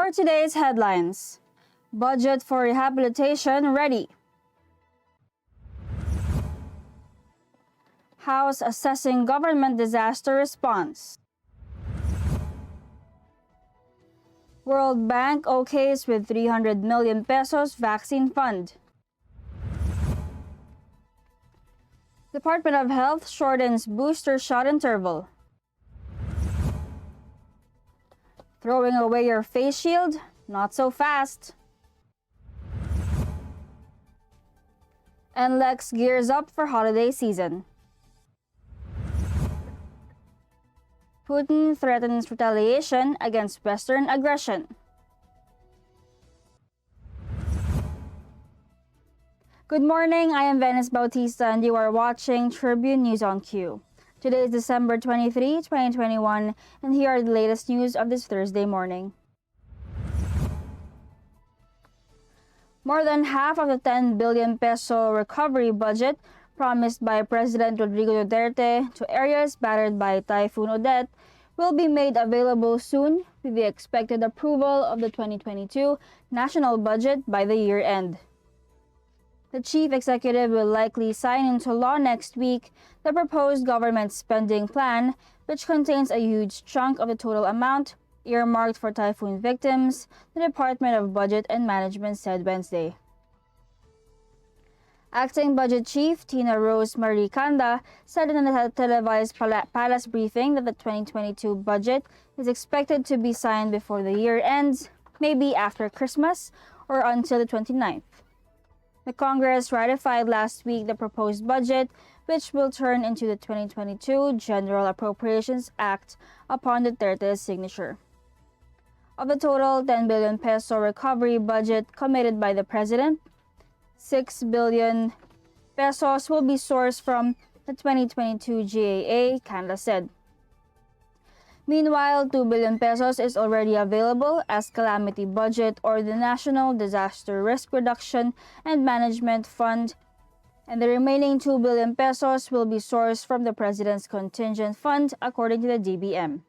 For today's headlines, budget for rehabilitation ready. House assessing government disaster response. World Bank okays with 300 million pesos vaccine fund. Department of Health shortens booster shot interval. Throwing away your face shield? Not so fast. NLEX gears up for holiday season. Putin threatens retaliation against Western aggression. Good morning, I am Venice Bautista and you are watching Tribune News on Q. Today is December 23, 2021, and here are the latest news of this Thursday morning. More than half of the 10 billion peso recovery budget promised by President Rodrigo Duterte to areas battered by Typhoon Udette will be made available soon with the expected approval of the 2022 national budget by the year end. The chief executive will likely sign into law next week the proposed government spending plan, which contains a huge chunk of the total amount earmarked for typhoon victims, the Department of Budget and Management said Wednesday. Acting Budget Chief Tina Rose Maricanda said in a televised palace briefing that the 2022 budget is expected to be signed before the year ends, maybe after Christmas or until the 29th. The Congress ratified last week the proposed budget, which will turn into the 2022 General Appropriations Act upon Duterte's signature. Of the total 10 billion peso recovery budget committed by the President, 6 billion pesos will be sourced from the 2022 GAA, Canada said. Meanwhile, 2 billion pesos is already available as calamity budget or the National Disaster Risk Reduction and Management Fund, and the remaining 2 billion pesos will be sourced from the President's Contingent Fund, according to the DBM.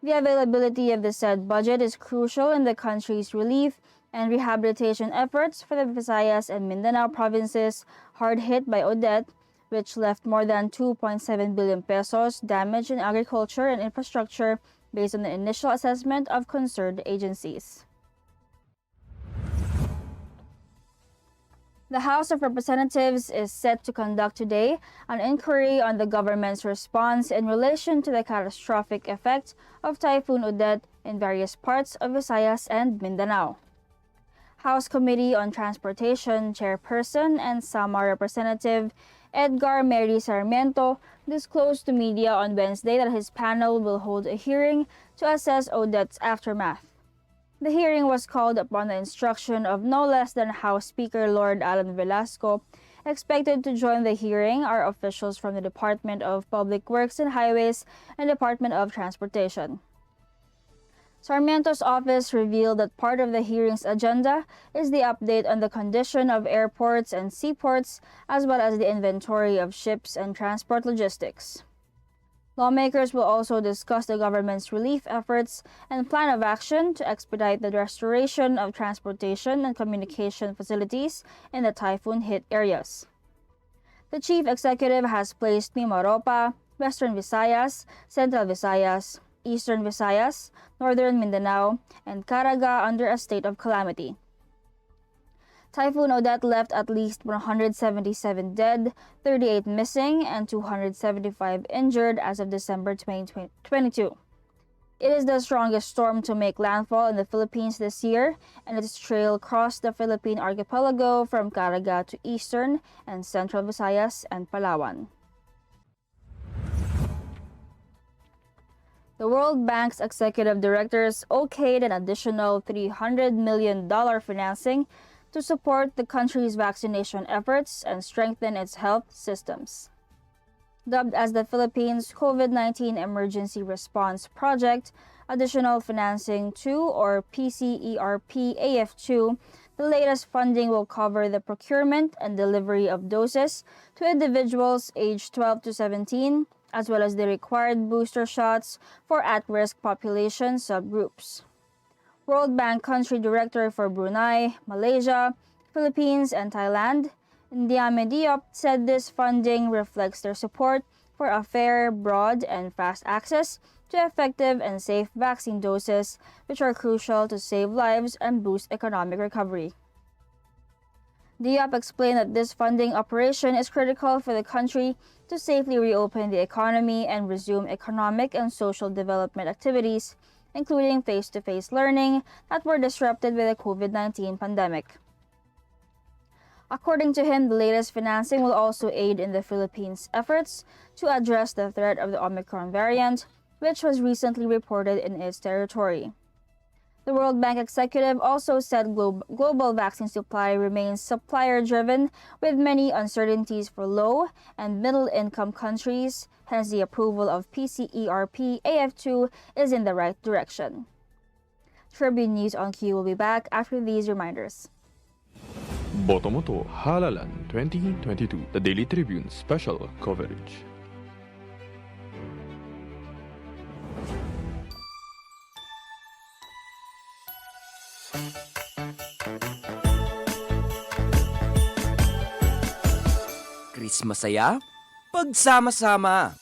The availability of the said budget is crucial in the country's relief and rehabilitation efforts for the Visayas and Mindanao provinces hard hit by Odette, which left more than 2.7 billion pesos damage in agriculture and infrastructure based on the initial assessment of concerned agencies. The House of Representatives is set to conduct today an inquiry on the government's response in relation to the catastrophic effect of Typhoon Udette in various parts of Visayas and Mindanao. House Committee on Transportation Chairperson and Samar Representative Edgar Mary Sarmiento disclosed to media on Wednesday that his panel will hold a hearing to assess Odette's aftermath. The hearing was called upon the instruction of no less than House Speaker Lord Alan Velasco. Expected to join the hearing are officials from the Department of Public Works and Highways and Department of Transportation. Sarmiento's office revealed that part of the hearing's agenda is the update on the condition of airports and seaports, as well as the inventory of ships and transport logistics. Lawmakers will also discuss the government's relief efforts and plan of action to expedite the restoration of transportation and communication facilities in the typhoon-hit areas. The chief executive has placed Mimaropa, Western Visayas, Central Visayas, Eastern Visayas, Northern Mindanao, and Caraga under a state of calamity. Typhoon Udette left at least 177 dead, 38 missing, and 275 injured as of December 2022. It is the strongest storm to make landfall in the Philippines this year, and its trail crossed the Philippine archipelago from Caraga to Eastern and Central Visayas and Palawan. The World Bank's executive directors okayed an additional $300 million financing to support the country's vaccination efforts and strengthen its health systems. Dubbed as the Philippines COVID-19 Emergency Response Project, Additional Financing 2 or PCERP-AF2, the latest funding will cover the procurement and delivery of doses to individuals aged 12 to 17, as well as the required booster shots for at-risk population subgroups. World Bank Country Director for Brunei, Malaysia, Philippines, and Thailand, Ndiame Diop, said this funding reflects their support for a fair, broad, and fast access to effective and safe vaccine doses, which are crucial to save lives and boost economic recovery. Diop explained that this funding operation is critical for the country to safely reopen the economy and resume economic and social development activities, including face-to-face learning that were disrupted by the COVID-19 pandemic. According to him, the latest financing will also aid in the Philippines' efforts to address the threat of the Omicron variant, which was recently reported in its territory. The World Bank executive also said global vaccine supply remains supplier-driven, with many uncertainties for low and middle-income countries, hence the approval of PCERP AF2 is in the right direction. Tribune News on Q will be back after these reminders. Botomoto Halalan 2022, the Daily Tribune special coverage. Chris masaya, pagsama-sama.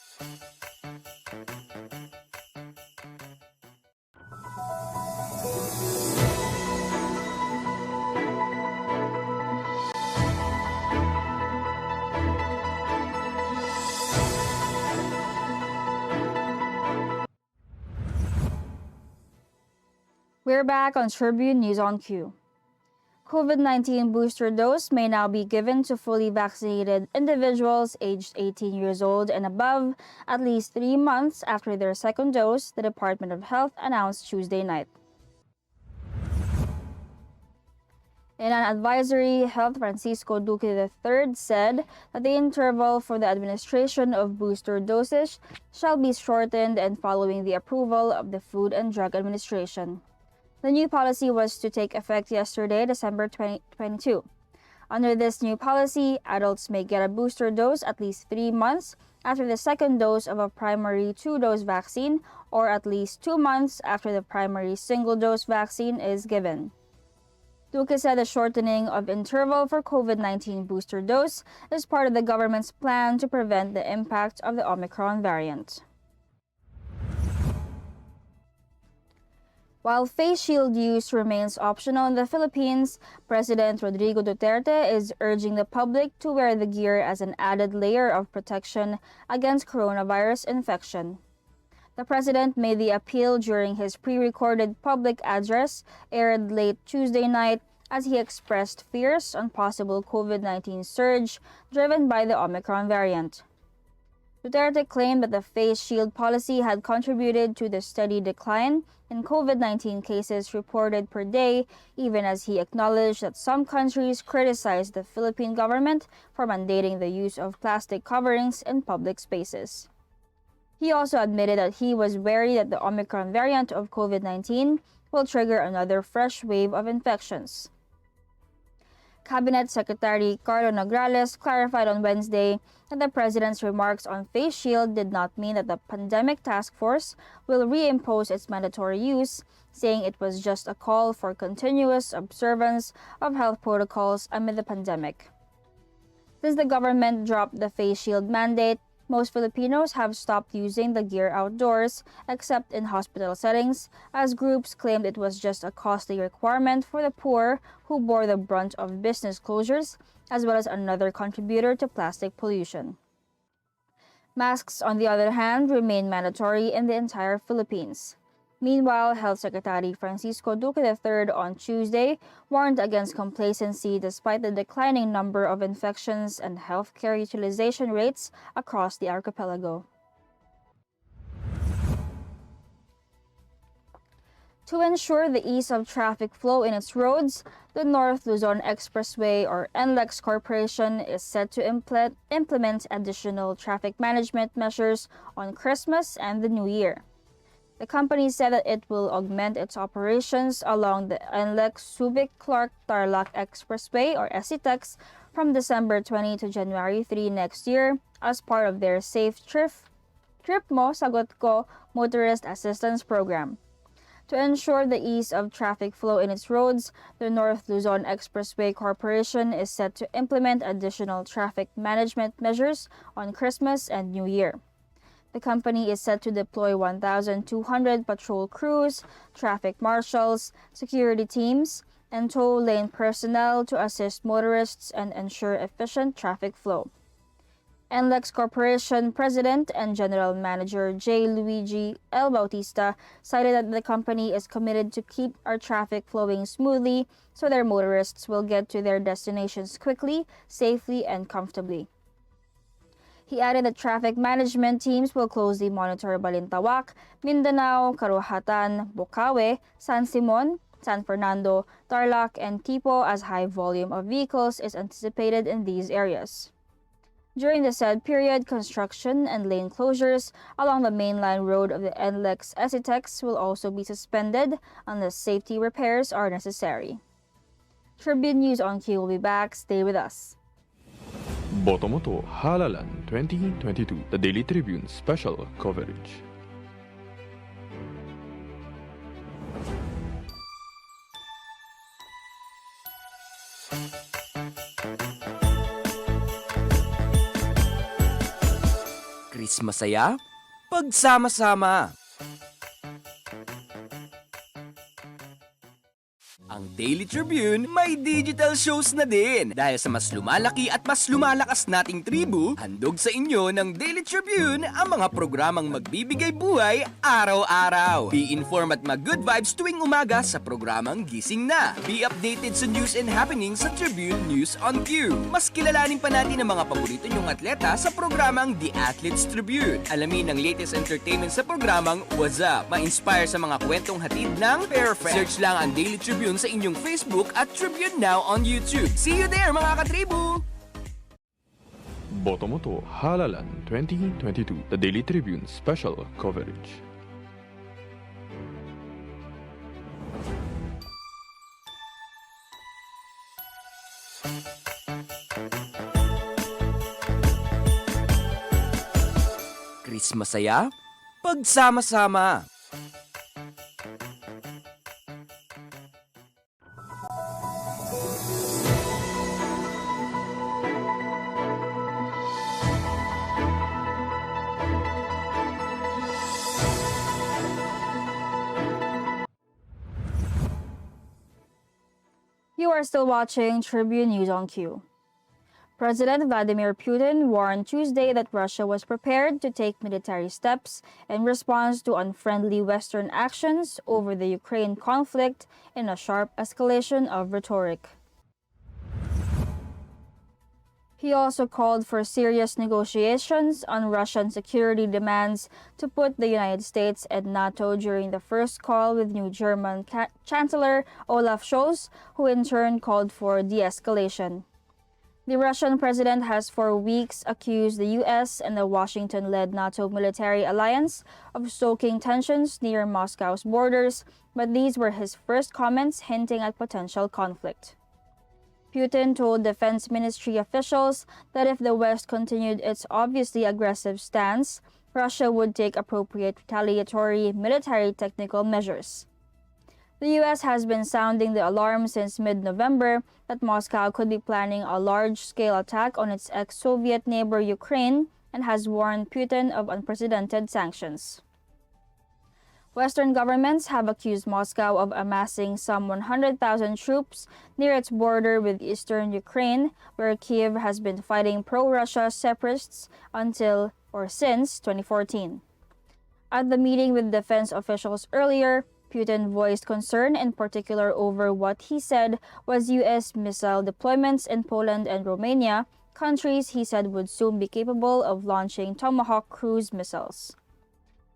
We're back on Tribune News on Q. COVID-19 booster dose may now be given to fully vaccinated individuals aged 18 years old and above at least 3 months after their second dose, the Department of Health announced Tuesday night. In an advisory, Health Francisco Duque III said that the interval for the administration of booster doses shall be shortened and following the approval of the Food and Drug Administration. The new policy was to take effect yesterday, December 2022. Under this new policy, adults may get a booster dose at least 3 months after the second dose of a primary 2-dose vaccine or at least 2 months after the primary single-dose vaccine is given. Duque said the shortening of interval for COVID-19 booster dose is part of the government's plan to prevent the impact of the Omicron variant. While face shield use remains optional in the Philippines, President Rodrigo Duterte is urging the public to wear the gear as an added layer of protection against coronavirus infection. The president made the appeal during his pre-recorded public address aired late Tuesday night as he expressed fears on possible COVID-19 surge driven by the Omicron variant. Duterte claimed that the face shield policy had contributed to the steady decline in COVID-19 cases reported per day, even as he acknowledged that some countries criticized the Philippine government for mandating the use of plastic coverings in public spaces. He also admitted that he was wary that the Omicron variant of COVID-19 will trigger another fresh wave of infections. Cabinet Secretary Carlo Nograles clarified on Wednesday that the president's remarks on face shield did not mean that the pandemic task force will reimpose its mandatory use, saying it was just a call for continuous observance of health protocols amid the pandemic. Since the government dropped the face shield mandate, most Filipinos have stopped using the gear outdoors, except in hospital settings, as groups claimed it was just a costly requirement for the poor who bore the brunt of business closures, as well as another contributor to plastic pollution. Masks, on the other hand, remain mandatory in the entire Philippines. Meanwhile, Health Secretary Francisco Duque III on Tuesday warned against complacency despite the declining number of infections and healthcare utilization rates across the archipelago. To ensure the ease of traffic flow in its roads, the North Luzon Expressway or NLEX Corporation is set to implement additional traffic management measures on Christmas and the New Year. The company said that it will augment its operations along the NLEX Subic-Clark-Tarlac Expressway or SCTEX from December 20 to January 3 next year as part of their Safe Trip Mo Sagot Ko motorist assistance program. To ensure the ease of traffic flow in its roads, the North Luzon Expressway Corporation is set to implement additional traffic management measures on Christmas and New Year. The company is set to deploy 1,200 patrol crews, traffic marshals, security teams, and toll lane personnel to assist motorists and ensure efficient traffic flow. NLEX Corporation President and General Manager J. Luigi L. Bautista cited that the company is committed to keep our traffic flowing smoothly so their motorists will get to their destinations quickly, safely, and comfortably. He added that traffic management teams will closely monitor Balintawak, Mindanao, Karuhatan, Bocaue, San Simon, San Fernando, Tarlac, and Quipo as high volume of vehicles is anticipated in these areas. During the said period, construction and lane closures along the mainline road of the NLEX Esitex will also be suspended unless safety repairs are necessary. Tribune News on Q will be back. Stay with us. Botomoto Halalan 2022, the Daily Tribune special coverage. Chris masaya, pagsama-sama. Ang Daily Tribune may digital shows na din. Dahil sa mas lumalaki at mas lumalakas nating tribu, handog sa inyo ng Daily Tribune ang mga programang magbibigay buhay araw-araw. Be informed at mag-good vibes tuwing umaga sa programang Gising Na. Be updated sa news and happenings sa Tribune News on Q. Mas kilalanin pa natin ang mga paborito nyong atleta sa programang The Athletes Tribune. Alamin ang latest entertainment sa programang What's Up. Ma-inspire sa mga kwentong hatid ng Perfect. Search lang ang Daily Tribune sa inyong Facebook at Tribune Now on YouTube. See you there mga katribu! Botomoto Halalan 2022, the Daily Tribune special coverage. Chris masaya, pagsama-sama. You are still watching Tribune News on Q. President Vladimir Putin warned Tuesday that Russia was prepared to take military steps in response to unfriendly Western actions over the Ukraine conflict in a sharp escalation of rhetoric. He also called for serious negotiations on Russian security demands to put the United States and NATO during the first call with new German Chancellor Olaf Scholz, who in turn called for de-escalation. The Russian president has for weeks accused the U.S. and the Washington-led NATO military alliance of stoking tensions near Moscow's borders, but these were his first comments hinting at potential conflict. Putin told Defense Ministry officials that if the West continued its obviously aggressive stance, Russia would take appropriate retaliatory military technical measures. The U.S. has been sounding the alarm since mid-November that Moscow could be planning a large-scale attack on its ex-Soviet neighbor Ukraine and has warned Putin of unprecedented sanctions. Western governments have accused Moscow of amassing some 100,000 troops near its border with eastern Ukraine, where Kiev has been fighting pro-Russia separatists since 2014. At the meeting with defense officials earlier, Putin voiced concern in particular over what he said was U.S. missile deployments in Poland and Romania, countries he said would soon be capable of launching Tomahawk cruise missiles.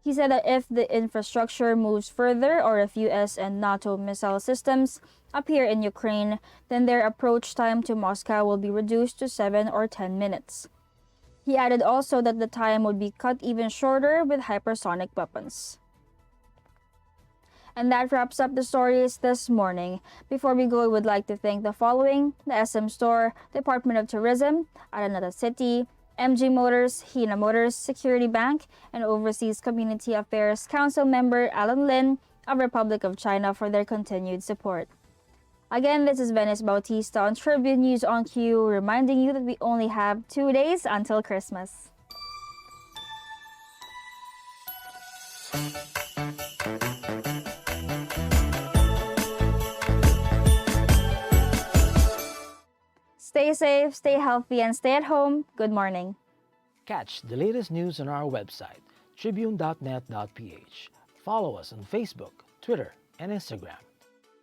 He said that if the infrastructure moves further or if U.S. and NATO missile systems appear in Ukraine, then their approach time to Moscow will be reduced to 7 or 10 minutes. He added also that the time would be cut even shorter with hypersonic weapons. And that wraps up the stories this morning. Before we go, we would like to thank the following: the SM Store, Department of Tourism, Araneta City, MG Motors, Hina Motors, Security Bank, and Overseas Community Affairs Council member Alan Lin, of Republic of China for their continued support. Again, this is Venice Bautista on Tribune News on Q, reminding you that we only have 2 days until Christmas. Stay safe, stay healthy, and stay at home. Good morning. Catch the latest news on our website, tribune.net.ph. Follow us on Facebook, Twitter, and Instagram.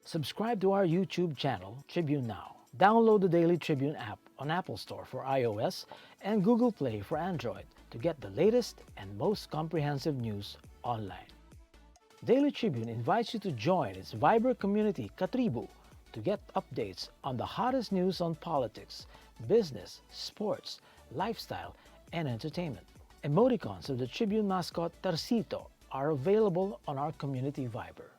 Subscribe to our YouTube channel, Tribune Now. Download the Daily Tribune app on Apple Store for iOS and Google Play for Android to get the latest and most comprehensive news online. Daily Tribune invites you to join its Viber community, Katribu, to get updates on the hottest news on politics, business, sports, lifestyle, and entertainment. Emoticons of the Tribune mascot Tarsito are available on our community Viber.